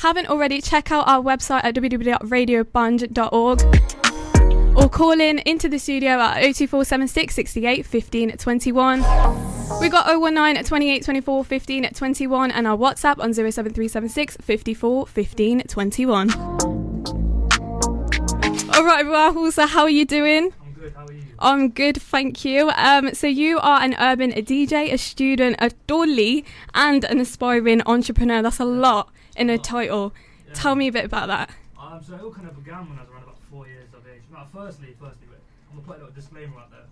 Haven't already, check out our website at www.radiopanj.org or call into the studio at 02476 68 15 21. We got 019 28 24 15 21 and our WhatsApp on 07376 54 15 21. Alright, Rahul, so how are you doing? I'm good, how are you? I'm good, thank you. So you are an urban DJ, a student, a dolly, and an aspiring entrepreneur. That's a lot in a title. Yeah. Tell me a bit about that. So it all kind of began when I was around about 4 years of age. Now, firstly, wait, I'm going to put a little disclaimer out there.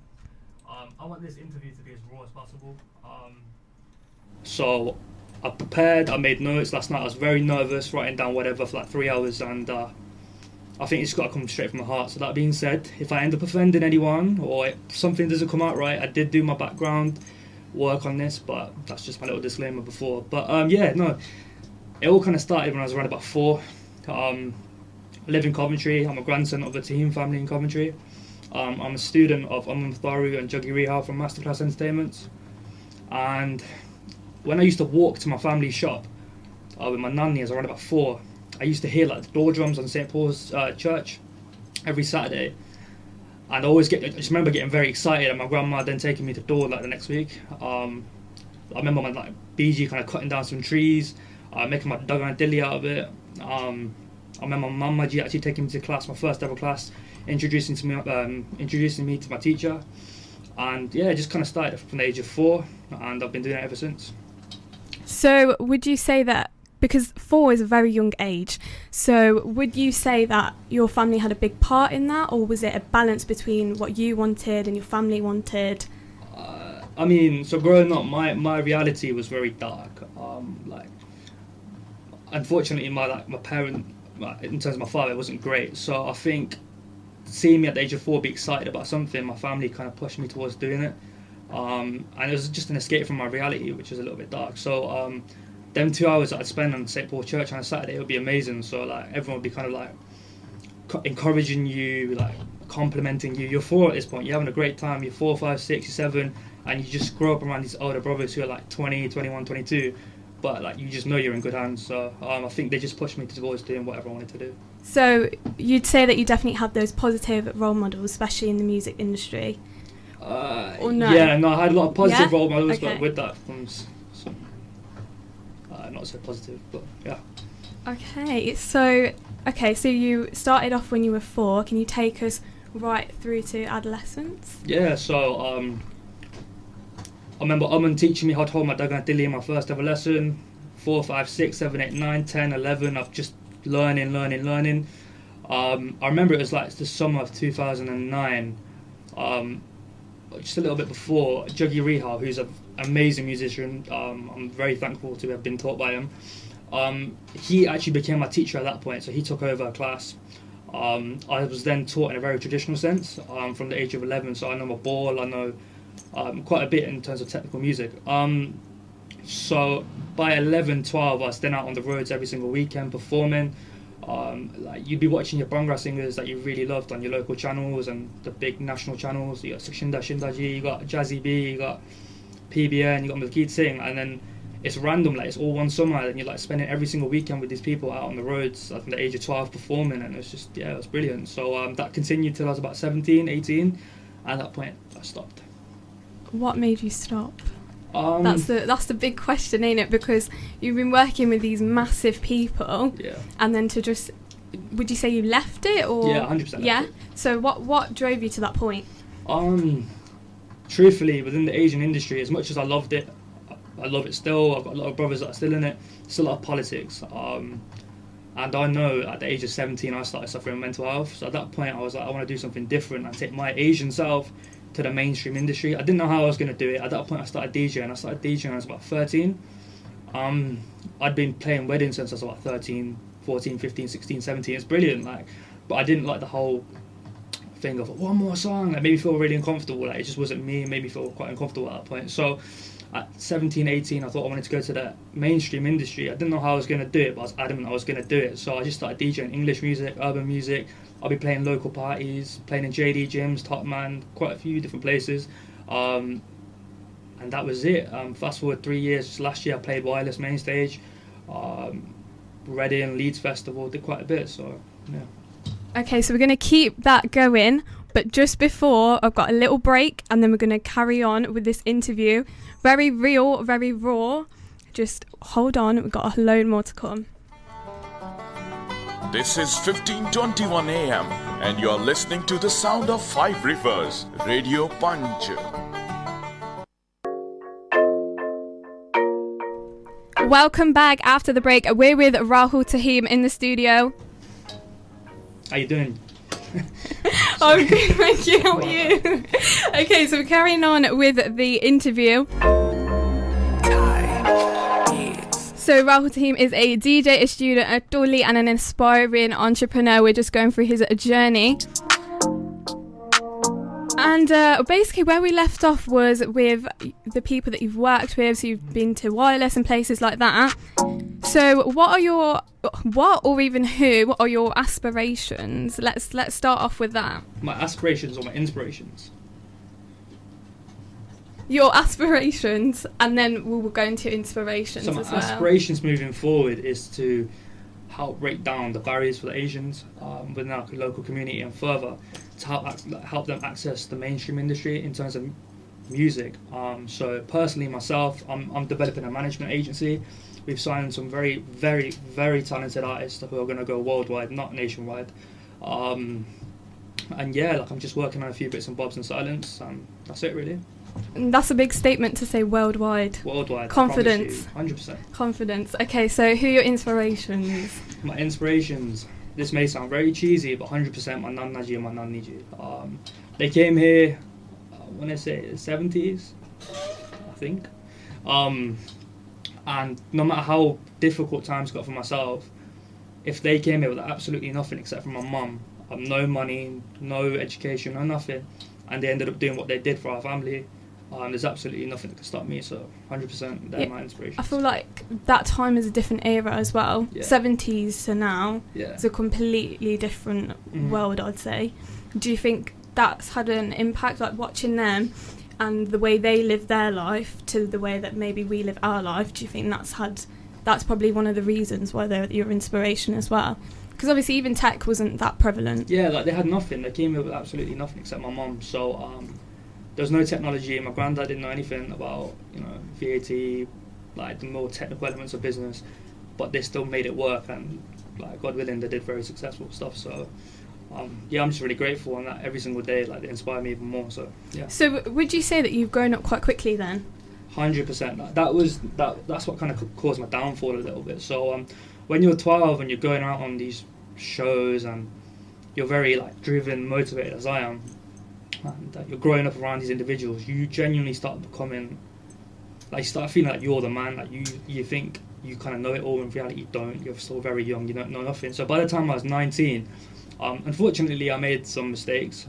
I want this interview to be as raw as possible. So I prepared, I made notes last night. I was very nervous, writing down whatever for like 3 hours, and I think it's got to come straight from my heart. So that being said, if I end up offending anyone or something doesn't come out right, I did do my background work on this, but that's just my little disclaimer before. But it all kind of started when I was around about 4. I live in Coventry. I'm a grandson of a Tahim family in Coventry. I'm a student of Ammy and Juggy Rehal from Masterclass Entertainment. And when I used to walk to my family shop with my nanny as around about 4, I used to hear like the door drums on St. Paul's Church every Saturday. And I just remember getting very excited, and my grandma then taking me to door like the next week. I remember my BG kind of cutting down some trees, making my dagan dilly out of it. I remember my mama actually taking me to class, my first ever class, introducing me to my teacher, and yeah, it just kind of started from the age of 4, and I've been doing it ever since. So would you say that, because 4 is a very young age, so would you say that your family had a big part in that, or was it a balance between what you wanted and your family wanted? So growing up, my reality was very dark. Unfortunately, my parent, in terms of my father, it wasn't great. So I think seeing me at the age of 4 be excited about something, my family kind of pushed me towards doing it. And it was just an escape from my reality, which was a little bit dark. So them 2 hours that I'd spend on St. Paul Church on a Saturday, it would be amazing. So everyone would be kind of encouraging you, complimenting you. You're 4 at this point, you're having a great time. You're 4, 5, 6, you're 7, and you just grow up around these older brothers who are 20, 21, 22. But you just know you're in good hands. So I think they just pushed me towards doing whatever I wanted to do. So you'd say that you definitely have those positive role models, especially in the music industry? Or no? Yeah, no, I had a lot of positive role models, okay. But with that comes some not so positive, but yeah. Okay, so you started off when you were 4. Can you take us right through to adolescence? Yeah, so I remember Aman teaching me how to hold my dagan dilly in my first ever lesson. 4, 5, 6, 7, 8, 9, 10, 11. I've just learning. I remember it was the summer of 2009. Just a little bit before, Juggy Rehal, who's an amazing musician. I'm very thankful to have been taught by him. He actually became my teacher at that point, so he took over a class. I was then taught in a very traditional sense from the age of 11, so I know my ball, I know quite a bit in terms of technical music. So by 11, 12, I was then out on the roads every single weekend performing. You'd be watching your Bhangra singers that you really loved on your local channels and the big national channels. You got Shinda Shindaji, you got Jazzy B, you got PBN, you got Malkeet Singh, and then it's random, it's all one summer, and you're spending every single weekend with these people out on the roads at the age of 12 performing, and it's just, it was brilliant. So that continued till I was about 17, 18. At that point, I stopped. What made you stop? That's the big question, ain't it? Because you've been working with these massive people, and then to just, would you say you left it, or? Yeah, 100%. Yeah. So what drove you to that point? Truthfully, within the Asian industry, as much as I loved it, I love it still. I've got a lot of brothers that are still in it. Still a lot of politics. And I know at the age of 17, I started suffering mental health. So at that point, I was I want to do something different and take my Asian self to the mainstream industry. I didn't know how I was going to do it. At that point, I started DJing. when I was about 13. I'd been playing weddings since I was about 13, 14, 15, 16, 17. It's brilliant, but I didn't like the whole thing of one more song. It made me feel really uncomfortable. It just wasn't me. It made me feel quite uncomfortable at that point. So at 17, 18, I thought I wanted to go to the mainstream industry. I didn't know how I was going to do it, but I was adamant I was going to do it. So I just started DJing English music, urban music. I'll be playing local parties, playing in JD gyms, Top Man, quite a few different places. And that was it. Fast forward 3 years, just last year I played Wireless Main Stage. Reading, Leeds Festival, did quite a bit, so yeah. Okay, so we're going to keep that going, but just before, I've got a little break, and then we're going to carry on with this interview. Very real, very raw. Just hold on, we've got a load more to come. This is 1521 AM, and you're listening to the sound of Five Rivers, Radio Panj. Welcome back after the break. We're with Rahul Tahim in the studio. How you doing? I'm good, thank you. How are you? Okay, so we're carrying on with the interview. So Rahul Tahim is a DJ, a student, a dolly, and an aspiring entrepreneur. We're just going through his journey. And basically where we left off was with the people that you've worked with. So you've been to Wireless and places like that. So what are your aspirations? Let's start off with that. My aspirations or my inspirations? Your aspirations, and then we will go into inspirations so my as well. Aspirations moving forward is to help break down the barriers for the Asians within our local community, and further to help them access the mainstream industry in terms of music. So personally myself, I'm developing a management agency. We've signed some very, very, very talented artists who are going to go worldwide, not nationwide. And yeah, like I'm just working on a few bits and bobs in silence, and that's it really. And that's a big statement to say worldwide. Worldwide. Confidence. 100%. Confidence. Okay, so who are your inspirations? My inspirations, this may sound very cheesy, but 100% my Nan Naji and my Nan Niji. They came here, when I say the 70s, I think. And no matter how difficult times got for myself, if they came here with absolutely nothing except for my mum, no money, no education, no nothing, and they ended up doing what they did for our family, there's absolutely nothing that can stop me. So 100% they're my inspiration. I feel like that time is a different era as well. Yeah. 70s to now. Yeah. It's a completely different world, I'd say. Do you think that's had an impact, like watching them and the way they live their life to the way that maybe we live our life? Do you think that's probably one of the reasons why they're your inspiration as well? Because obviously even tech wasn't that prevalent. Yeah, like they had nothing. They came here with absolutely nothing except my mum. So there was no technology. My granddad didn't know anything about, VAT, like the more technical elements of business, but they still made it work, and like God willing, they did very successful stuff. So yeah, I'm just really grateful, and that every single day, like they inspire me even more. So yeah. So would you say that you've grown up quite quickly then? 100%. That's what kind of caused my downfall a little bit. So when you're 12 and you're going out on these shows and you're very like driven, motivated as I am, and you're growing up around these individuals, you genuinely start becoming, like, you start feeling like you're the man. Like you think you kind of know it all. In reality, you don't. You're still very young. You don't know nothing. So by the time I was 19, unfortunately, I made some mistakes,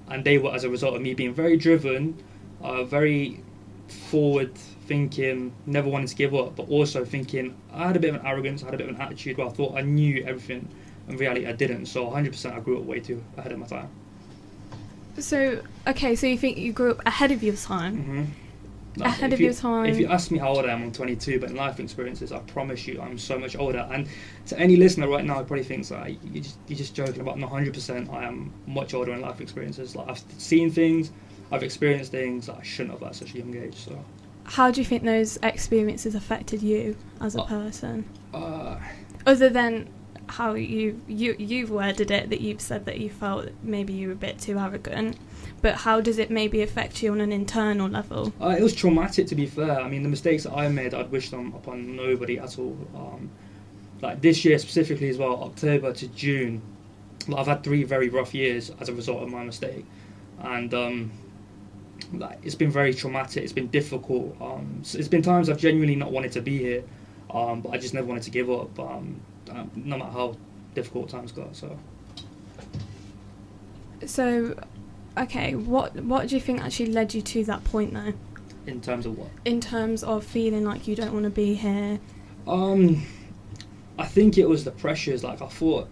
and they were as a result of me being very driven, very forward thinking, never wanting to give up, but also thinking I had a bit of an arrogance, I had a bit of an attitude where I thought I knew everything. In reality, I didn't. So 100% I grew up way too ahead of my time. So, okay, so you think you grew up ahead of your time? Mm-hmm. No, ahead of your time? If you ask me how old I am, I'm 22, but in life experiences, I promise you, I'm so much older. And to any listener right now, probably thinks like, you're just joking about. No, 100%, I am much older in life experiences. Like, I've seen things, I've experienced things that I shouldn't have at such a young age. So, how do you think those experiences affected you as a person? Other than how you've worded it, that you've said that you felt maybe you were a bit too arrogant, but how does it maybe affect you on an internal level? It was traumatic, to be fair. I mean, the mistakes that I made, I'd wish them upon nobody at all. Like this year specifically as well, October to June, I've had 3 very rough years as a result of my mistake, and like it's been very traumatic. It's been difficult. It's been times I've genuinely not wanted to be here, but I just never wanted to give up. No matter how difficult times got. So, okay, what do you think actually led you to that point though? In terms of what? In terms of feeling like you don't want to be here. I think it was the pressures. Like I thought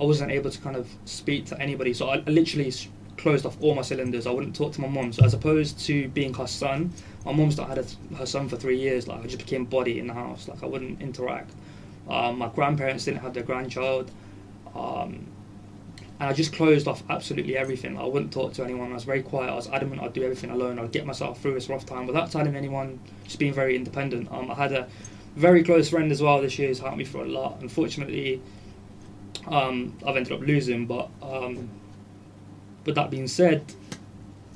I wasn't able to kind of speak to anybody, so I literally closed off all my cylinders. I wouldn't talk to my mum. So as opposed to being her son, my mum's not had her son for 3 years. Like, I just became body in the house. Like, I wouldn't interact. My grandparents didn't have their grandchild. And I just closed off absolutely everything. I wouldn't talk to anyone. I was very quiet. I was adamant I'd do everything alone. I'd get myself through this rough time without telling anyone, just being very independent. I had a very close friend as well this year who's helped me through a lot. Unfortunately, I've ended up losing, but that being said,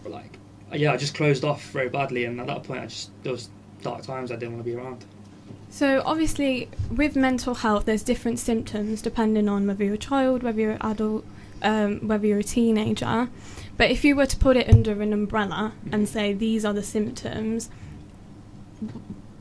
like, yeah, I just closed off very badly, and at that point, there was dark times I didn't want to be around. So obviously, with mental health, there's different symptoms depending on whether you're a child, whether you're an adult, whether you're a teenager. But if you were to put it under an umbrella and say these are the symptoms,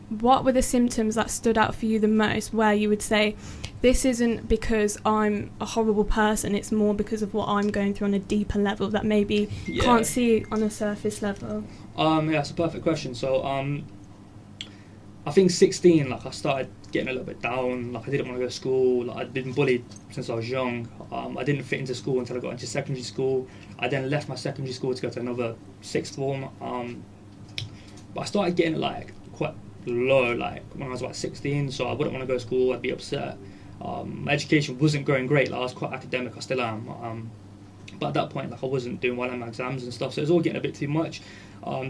what were the symptoms that stood out for you the most, where you would say, this isn't because I'm a horrible person, it's more because of what I'm going through on a deeper level that maybe can't see on a surface level? Yeah, that's a perfect question. So I think 16, like, I started getting a little bit down. Like, I didn't want to go to school. Like, I'd been bullied since I was young. I didn't fit into school until I got into secondary school. I then left my secondary school to go to another sixth form. But I started getting, like, quite low, like, when I was about 16, so I wouldn't want to go to school. I'd be upset. My education wasn't going great. Like, I was quite academic. I still am. But at that point, like, I wasn't doing well in my exams and stuff, so it was all getting a bit too much.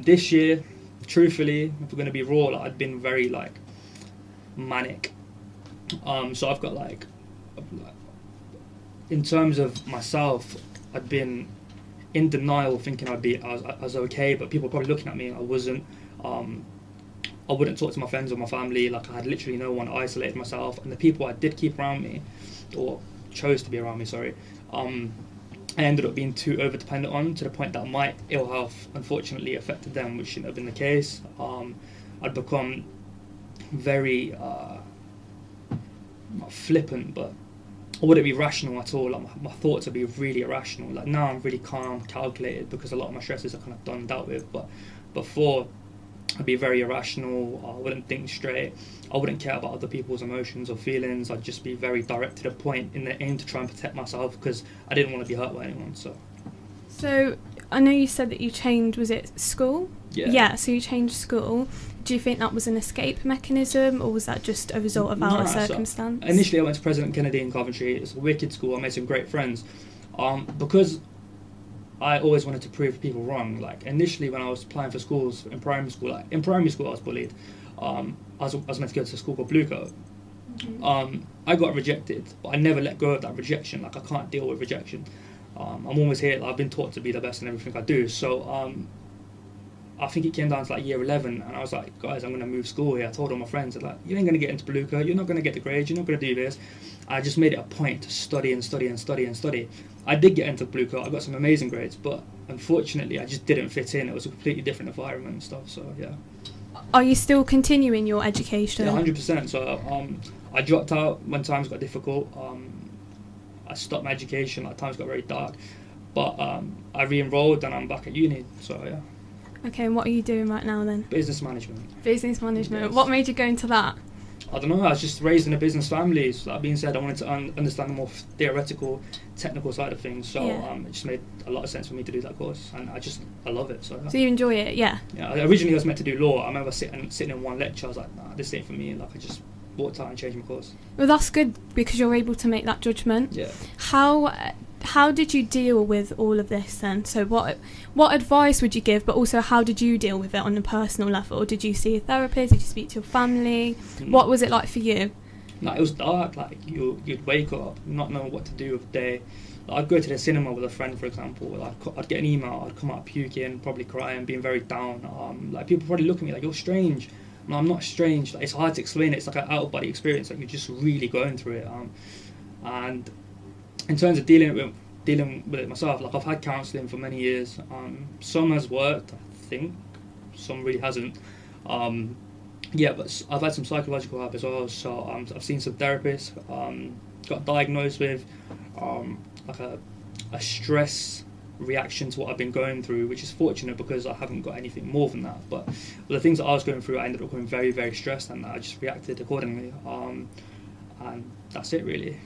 This year, truthfully, if we're going to be raw, like, I'd been very, like, manic. So I've got, like, in terms of myself, I'd been in denial, thinking I was okay, but people were probably looking at me and I wasn't. I wouldn't talk to my friends or my family. Like, I had literally no one. I isolated myself, and the people I did keep around me, or chose to be around me, I ended up being too over-dependent on, to the point that my ill health unfortunately affected them, which shouldn't have been the case. I'd become very, not flippant, but I wouldn't be rational at all. Like, my thoughts would be really irrational. Like, now I'm really calm, calculated, because a lot of my stresses are kind of done and dealt with, but before, I'd be very irrational. I wouldn't think straight. I wouldn't care about other people's emotions or feelings. I'd just be very direct to the point, in the aim to try and protect myself, because I didn't want to be hurt by anyone. So I know you said that you changed, was it school? Yeah, so you changed school. Do you think that was an escape mechanism, or was that just a result of our circumstance? So initially, I went to President Kennedy in Coventry. It's a wicked school. I made some great friends. Because I always wanted to prove people wrong. Like, initially, when I was applying for schools in primary school, I was bullied. I was meant to go to a school called Bluecoat. I got rejected, but I never let go of that rejection. Like, I can't deal with rejection. I'm always here. Like, I've been taught to be the best in everything I do. So I think it came down to, like, year 11, and I was like, guys, I'm going to move school here. I told all my friends, like, you ain't going to get into Bluecoat. You're not going to get the grades. You're not going to do this. I just made it a point to study and study and study and study. I did get into Bluecoat. I got some amazing grades, but unfortunately, I just didn't fit in. It was a completely different environment and stuff. So yeah. Are you still continuing your education? Yeah, 100%. So I dropped out when times got difficult. I stopped my education. Like, times got very dark, but I re-enrolled and I'm back at uni. So yeah. Okay, and what are you doing right now then? Business management. Business management. Yes. What made you go into that? I don't know, I was just raised in a business family. So that being said, I wanted to understand the more theoretical, technical side of things. So it just made a lot of sense for me to do that course, and I love it. So you enjoy it, yeah? Yeah, originally I was meant to do law. I remember sitting in one lecture, I was like, nah, this ain't for me. Like, I just walked out and changed my course. Well, that's good, because you're able to make that judgment. Yeah. How did you deal with all of this then? So what advice would you give, but also how did you deal with it on a personal level? Did you see a therapist? Did you speak to your family? What was it like for you? Like, it was dark. Like, you'd wake up not knowing what to do with the day. Like, I'd go to the cinema with a friend, for example. Like, I'd get an email, I'd come out puking, probably crying, being very down. Like, people probably look at me like, you're strange. No, I'm not strange. Like, it's hard to explain it. It's like an out-of-body experience. Like, you're just really going through it. And in terms of dealing with it myself, like, I've had counselling for many years. Some has worked, I think. Some really hasn't. But I've had some psychological help as well. So I've seen some therapists. Got diagnosed with like a stress reaction to what I've been going through, which is fortunate because I haven't got anything more than that. But the things that I was going through, I ended up becoming very, very stressed, and I just reacted accordingly. And that's it, really.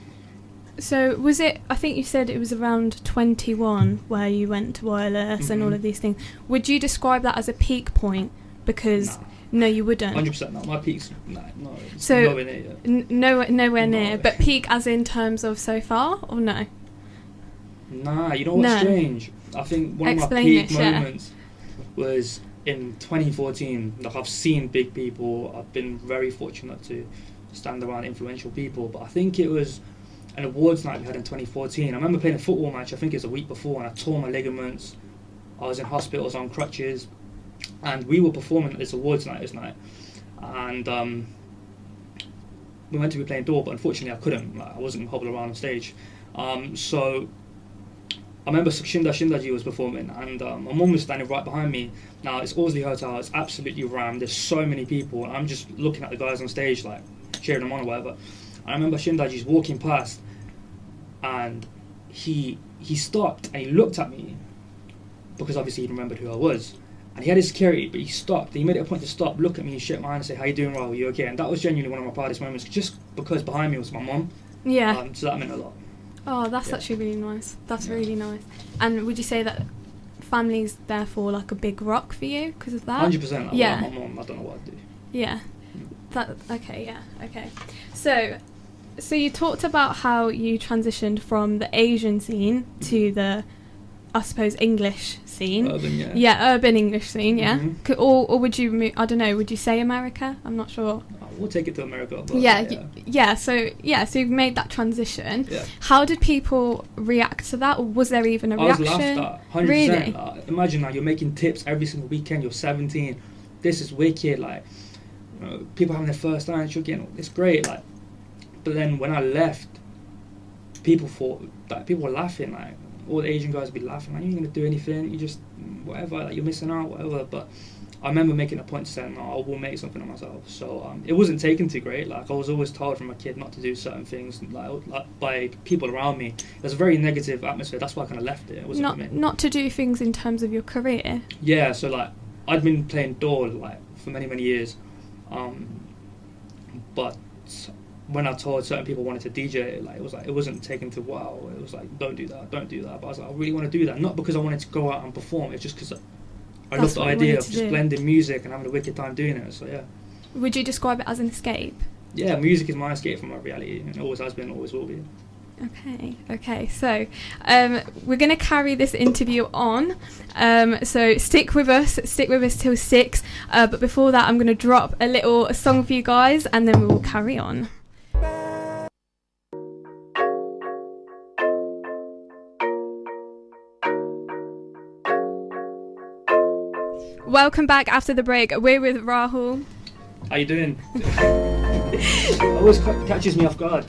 So was it, I think you said it was around 21 where you went to wireless and all of these things. Would you describe that as a peak point? Because no, you wouldn't. 100% not. My peak's no. It's So nowhere near yet. Nowhere near. But peak as in terms of so far, or no? Nah, you know what's strange? I think one of my peak moments was in 2014. Like, I've seen big people. I've been very fortunate to stand around influential people. But I think it was an awards night we had in 2014. I remember playing a football match. I think it was a week before, and I tore my ligaments. I was in hospitals on crutches, and we were performing at this awards night this night. And we went to be playing door, but unfortunately I couldn't. Like, I wasn't hobble around on stage. So I remember Shindaji was performing, and my mum was standing right behind me. Now, it's Ausley Hotel, it's absolutely rammed, there's so many people, and I'm just looking at the guys on stage, like, cheering them on or whatever. I remember Shindaji's walking past, and he stopped, and he looked at me, because obviously he remembered who I was. And he had his security, but he stopped. He made it a point to stop, look at me, and shake my hand and say, "How you doing, Rahul? You okay?" And that was genuinely one of my proudest moments, just because behind me was my mum. Yeah. So that meant a lot. Oh, that's actually really nice. That's really nice. And would you say that family's therefore like a big rock for you because of that? 100%. Yeah. My mum, I don't know what I'd do. Yeah. Okay. So you talked about how you transitioned from the Asian scene to the, I suppose, English scene. Urban, yeah. Yeah, urban English scene, yeah. Mm-hmm. Or would you move, I don't know, would you say America? I'm not sure. We'll take it to America. But So you've made that transition. Yeah. How did people react to that? Or was there even a reaction? I was laughed at, 100%. Really? Imagine now, you're making tips every single weekend, you're 17. This is wicked, like, you know, people having their first dance, you're getting, it's great, like. But then when I left, people were laughing, like, all the Asian guys would be laughing, like, you ain't gonna do anything, you just, whatever, like, you're missing out, whatever. But I remember making a point to say, no, I will make something of myself. So it wasn't taken too great. Like, I was always told from a kid not to do certain things, like by people around me. It was a very negative atmosphere. That's why I kind of left it. It wasn't for me. Not to do things in terms of your career. Yeah. So like, I'd been playing door like for many years, but when I told certain people I wanted to DJ, like it wasn't taken to wow. It was like, don't do that. But I was like, I really want to do that. Not because I wanted to go out and perform. It's just because I love the idea of just blending music and having a wicked time doing it. So yeah. Would you describe it as an escape? Yeah, music is my escape from my reality, and it always has been, always will be. Okay. So we're going to carry this interview on. So stick with us till 6. But before that, I'm going to drop a little song for you guys, and then we will carry on. Welcome back after the break. We're with Rahul. How you doing? Always catches me off guard.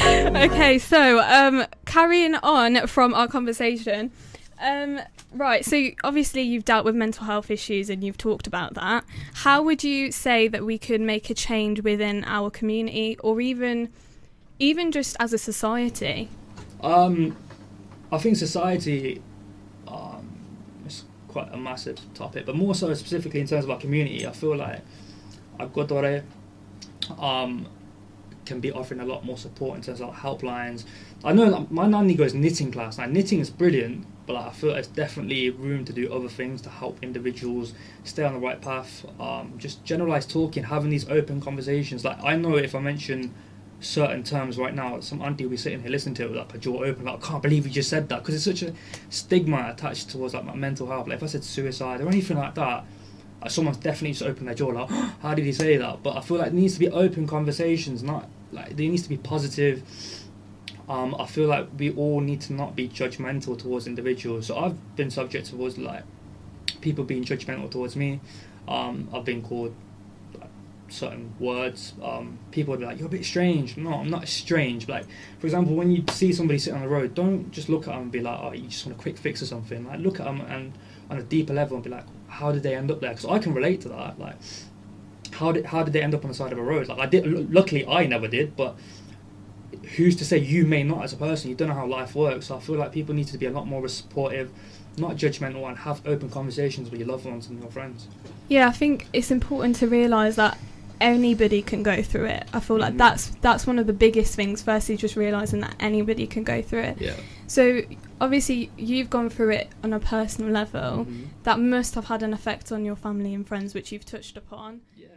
Okay, so carrying on from our conversation. Right, so obviously you've dealt with mental health issues and you've talked about that. How would you say that we could make a change within our community, or even just as a society? I think society is quite a massive topic, but more so specifically in terms of our community. I feel like Agodore can be offering a lot more support in terms of helplines. I know like, my nanny goes knitting class. Now knitting is brilliant, but like, I feel there's definitely room to do other things to help individuals stay on the right path. Just generalised talking, having these open conversations. Like, I know if I mention certain terms right now, some auntie will be sitting here listening to it with like a jaw open, like, I can't believe you just said that, because it's such a stigma attached towards like my mental health. Like if I said suicide or anything like that, someone's definitely just opened their jaw like, oh, how did he say that? But I feel like there needs to be open conversations, not like there needs to be positive. I feel like we all need to not be judgmental towards individuals. So I've been subject towards like people being judgmental towards me. I've been called like, certain words. People would be like, you're a bit strange. No, I'm not strange. Like, for example, when you see somebody sitting on the road, don't just look at them and be like, oh, you just want a quick fix or something. Like, look at them and on a deeper level and be like, how did they end up there? Because I can relate to that. Like, how did they end up on the side of a road? Like, I did. Luckily, I never did, but who's to say you may not as a person? You don't know how life works. So I feel like people need to be a lot more supportive, not judgmental, and have open conversations with your loved ones and your friends. Yeah, I think it's important to realise that anybody can go through it. I feel like that's one of the biggest things. Firstly, just realising that anybody can go through it. Yeah. So obviously you've gone through it on a personal level. That must have had an effect on your family and friends, which you've touched upon. Yeah,